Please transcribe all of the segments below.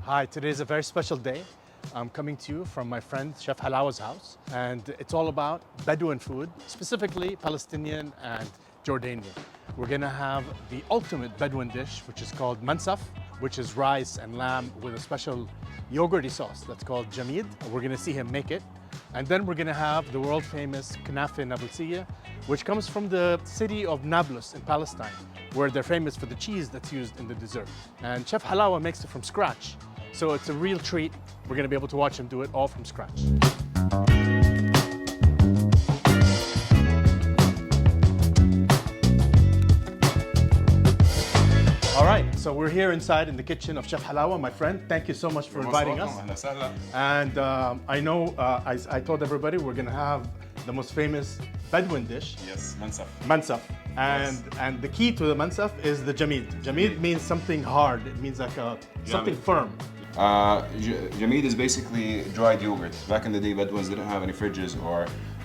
Hi, today is a very special day. I'm coming to you from my friend Chef Halawa's house, and it's all about Bedouin food, specifically Palestinian and Jordanian. We're gonna have the ultimate Bedouin dish, which is called Mansaf, which is rice and lamb with a special yogurty sauce that's called jameed. We're gonna see him make it. And then we're gonna have the world famous Knafeh, which comes from the city of Nablus in Palestine, where they're famous for the cheese that's used in the dessert. And Chef Halawa makes it from scratch. So it's a real treat. We're gonna be able to watch him do it all from scratch. All right, so we're here inside in the kitchen of Chef Halawa, my friend. Thank you so much for inviting us. And I know I told everybody we're gonna have the most famous Bedouin dish. Yes, Mansaf. Mansaf. And the key to the Mansaf is the jameed. Jameed means something hard. It means like something firm. Jameed is basically dried yogurt. Back in the day, Bedouins didn't have any fridges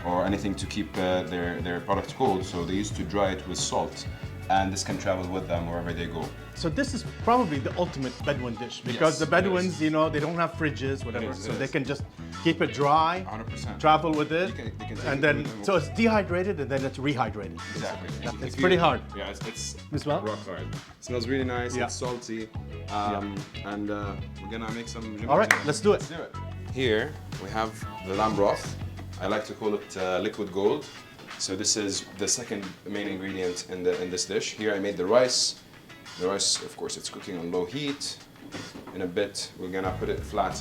or anything to keep their product cold, so they used to dry it with salt. And this can travel with them wherever they go. So this is probably the ultimate Bedouin dish because the Bedouins, you know, they don't have fridges, whatever, so they can just keep it dry, 100%. travel with it, They can and then so it's dehydrated and then it's rehydrated. Exactly. It's pretty hard. Yeah, it's Smell? rock hard. It smells really nice. Yeah. It's salty, and we're gonna make some. All right, let's do it. Let's do it. Here we have the lamb broth. I like to call it liquid gold. So this is the second main ingredient in this dish. Here I made the rice. The rice, of course, it's cooking on low heat. In a bit, we're gonna put it flat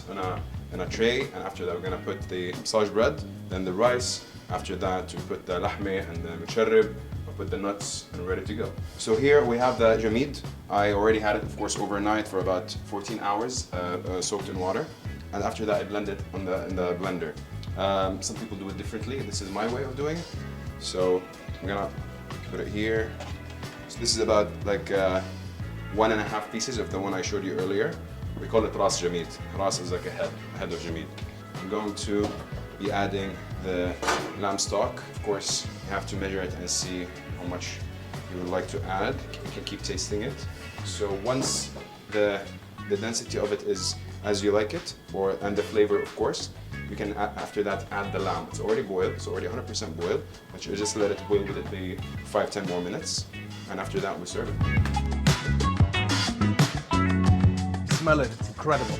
in a tray, and after that, we're gonna put the massage bread, then the rice. After that, we put the lahmeh and the musharrib. I put the nuts, and we're ready to go. So here we have the jameed. I already had it, of course, overnight for about 14 hours, soaked in water. And after that, I blend it in the blender. Some people do it differently. This is my way of doing it. So I'm gonna put it here. So this is about like 1.5 pieces of the one I showed you earlier. We call it ras jameed. Ras is like a head of jameed. I'm going to be adding the lamb stock. Of course, you have to measure it and see how much you would like to add. You can keep tasting it. So once the density of it is as you like it, and the flavor, of course, you can after that add the lamb. It's already boiled, it's already 100% boiled, but you just let it boil with it maybe 5-10 more minutes, and after that we serve it. Smell it, it's incredible.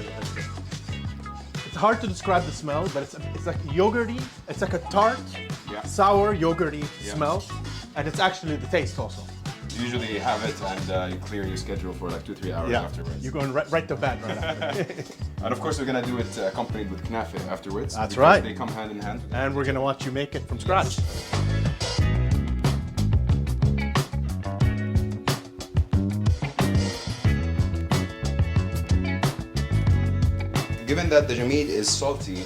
It's hard to describe the smell, but it's like yogurty, it's like a tart, sour yogurty smell, and it's actually the taste also. Usually you have it and you clear your schedule for like 2-3 hours afterwards. You're going right to bed right after. And of course we're gonna do it accompanied with Knafeh afterwards. That's right. They come hand in hand. And we're gonna watch you make it from scratch. Given that the jameed is salty,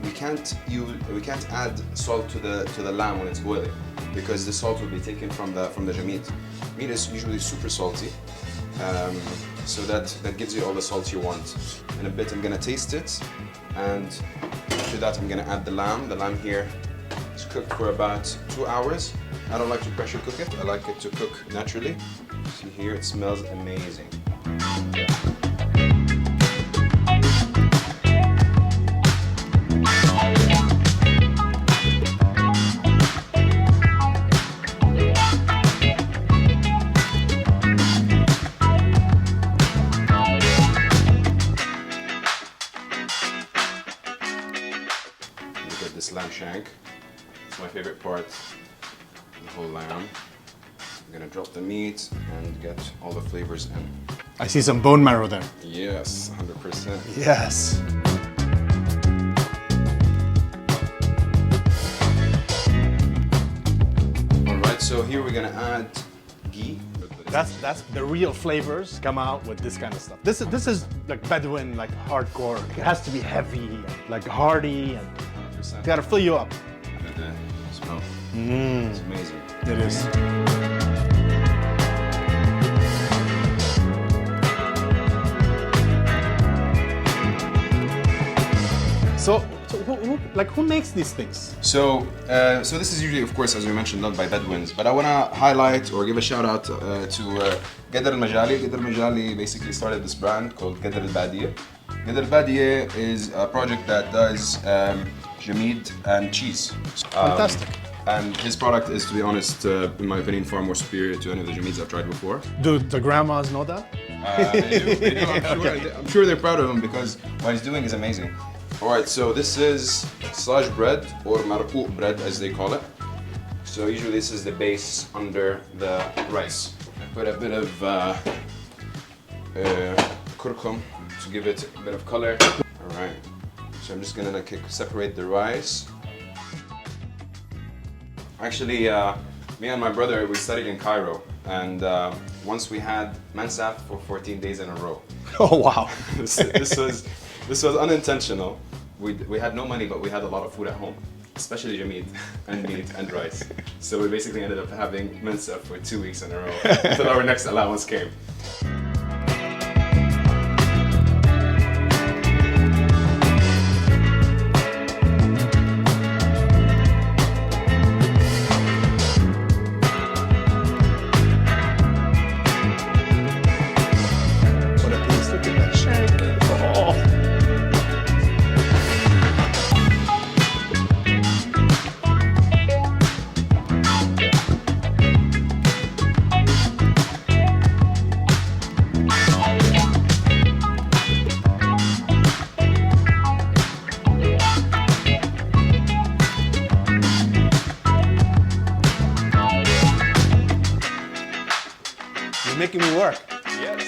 we can't add salt to the lamb when it's boiling, because the salt will be taken from the jameed. Meat is usually super salty, so that gives you all the salt you want. In a bit, I'm gonna taste it, and after that, I'm gonna add the lamb. The lamb here is cooked for about 2 hours. I don't like to pressure cook it. I like it to cook naturally. See here, it smells amazing. This lamb shank. It's my favorite part, the whole lamb. I'm gonna drop the meat and get all the flavors in. I see some bone marrow there. Yes, 100%. Yes. All right, so here we're gonna add ghee. That's the real flavors come out with this kind of stuff. This is like Bedouin, like hardcore. It has to be heavy, and like hearty, and it's gotta fill you up. And the smell. It's amazing. It is. So who makes these things? So, so this is usually, of course, as we mentioned, done by Bedouins. But I want to highlight or give a shout out to Qadr al-Majali. Qadr al-Majali basically started this brand called Qadr al-Badiya. Qadr al-Badiya is a project that does jameed and cheese. Fantastic. And his product is, to be honest, in my opinion, far more superior to any of the jameeds I've tried before. Do the grandmas know that? They do. I'm sure they're proud of him because what he's doing is amazing. All right, so this is saj bread or marqoq bread as they call it. So usually this is the base under the rice. I put a bit of kurkum to give it a bit of color. All right, so I'm just gonna like separate the rice. Actually, me and my brother, we studied in Cairo, and once we had Mansaf for 14 days in a row. Oh wow! This was unintentional. We had no money, but we had a lot of food at home, especially jameed and meat and rice. So we basically ended up having Mansaf for 2 weeks in a row until our next allowance came. You're making me work. Yes.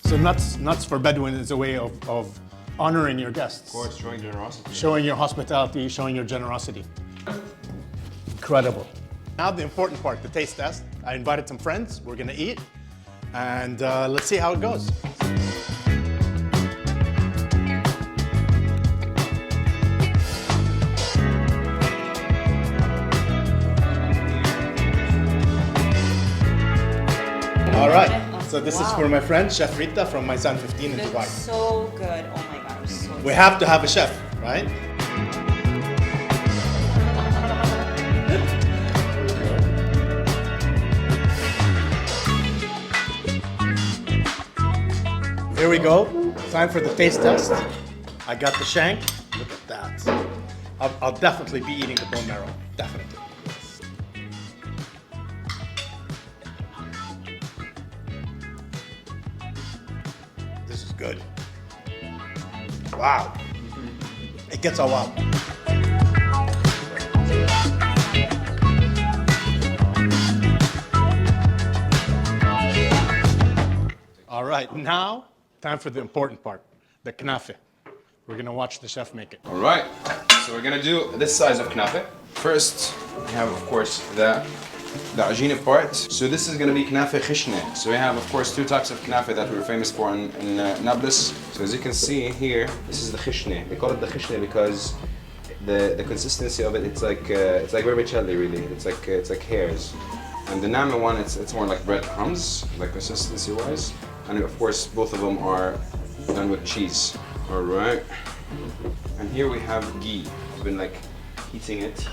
So nuts for Bedouin is a way of honoring your guests. Of course, showing generosity. Showing your hospitality, showing your generosity. Incredible. Now the important part, the taste test. I invited some friends, we're gonna eat, and let's see how it goes. All right, so this is for my friend, Chef Rita from Mansaf 15 in Looks Dubai. so good. Oh my god, I'm so We have to have a chef, right? Here we go. Time for the taste test. I got the shank. Look at that. I'll definitely be eating the bone marrow. Definitely. This is good. Wow. It gets all out. All right, now time for the important part, the knafeh. We're gonna watch the chef make it. All right, so we're gonna do this size of knafeh. First, we have, of course, the ajina part. So this is gonna be knafeh khishne. So we have, of course, two types of knafeh that we're famous for in Nablus. So as you can see here, this is the khishne. They call it the khishne because the consistency of it, it's like vermicelli really. It's like hairs. And the nama one, it's more like breadcrumbs, like consistency-wise. And of course, both of them are done with cheese. All right. And here we have ghee. I've been like heating it,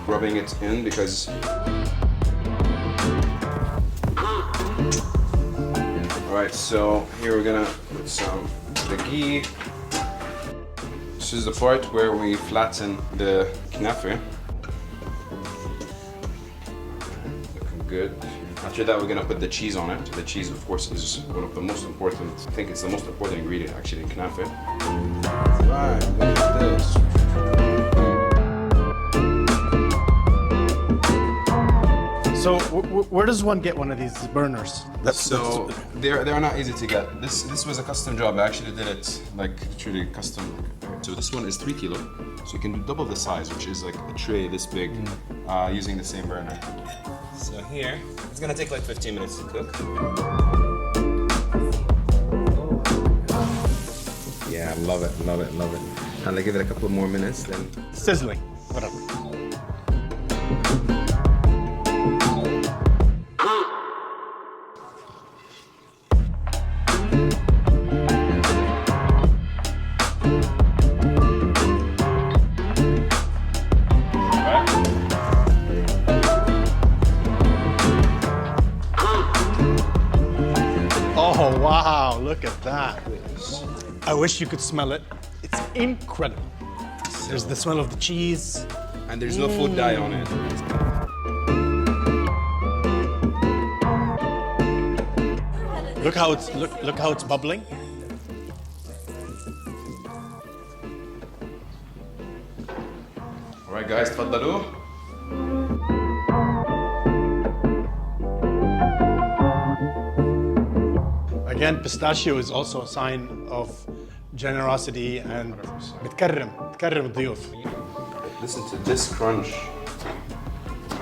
rubbing it in because. All right. So here we're gonna put some the ghee. This is the part where we flatten the knafeh. Looking good. After that, we're gonna put the cheese on it. The cheese, of course, is one of the most important. I think it's the most important ingredient actually in knafeh. Right, look at this. So where does one get one of these burners? So they're not easy to get. This was a custom job. I actually did it like truly custom. So this one is 3 kilo. So you can do double the size, which is like a tray this big, using the same burner. So here, it's gonna take like 15 minutes to cook. Yeah, love it, love it, love it. And I give it a couple more minutes, then. Sizzling, whatever. look at that. I wish you could smell it. It's incredible. There's the smell of the cheese. And there's no food dye on it. Look how it's bubbling. All right, guys, تفضلوا. Again, pistachio is also a sign of generosity and بتكرم الضيوف. Listen to this crunch.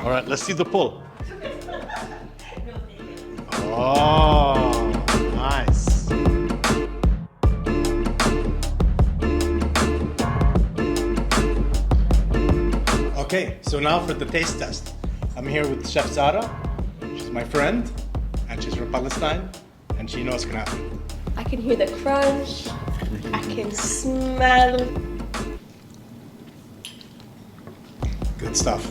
All right, let's see the pull. Oh, nice. Okay, so now for the taste test. I'm here with Chef Sarah. She's my friend, and she's from Palestine, and she knows Knafeh. I can hear the crunch. I can smell. Good stuff.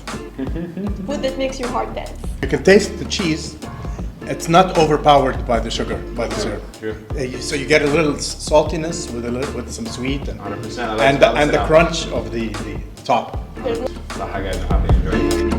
Food that makes your heart dance. You can taste the cheese. It's not overpowered by the sugar, by the syrup. Sure. So you get a little saltiness with some sweet and 100%. and the crunch of the top. صح حاجة اللي حابين enjoy.